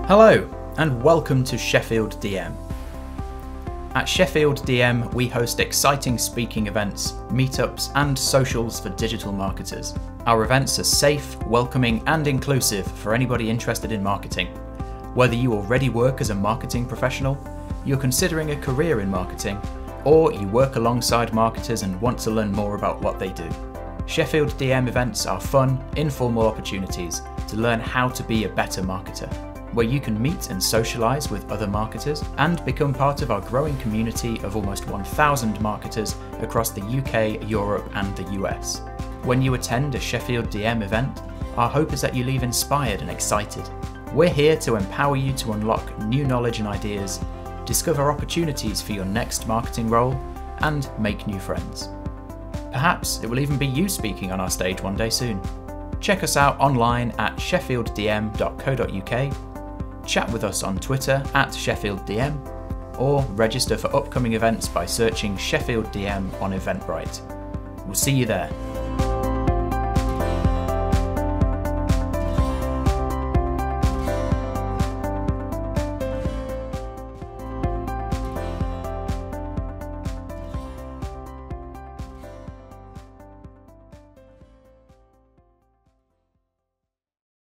Hello, and welcome to Sheffield DM. At Sheffield DM, we host exciting speaking events, meetups, and socials for digital marketers. Our events are safe, welcoming, and inclusive for anybody interested in marketing. Whether you already work as a marketing professional, you're considering a career in marketing, or you work alongside marketers and want to learn more about what they do. Sheffield DM events are fun, informal opportunities to learn how to be a better marketer, where you can meet and socialise with other marketers and become part of our growing community of almost 1,000 marketers across the UK, Europe and the US. When you attend a Sheffield DM event, our hope is that you leave inspired and excited. We're here to empower you to unlock new knowledge and ideas, discover opportunities for your next marketing role, and make new friends. Perhaps it will even be you speaking on our stage one day soon. Check us out online at sheffielddm.co.uk, chat with us on Twitter at SheffieldDM, or register for upcoming events by searching Sheffield DM on Eventbrite. We'll see you there.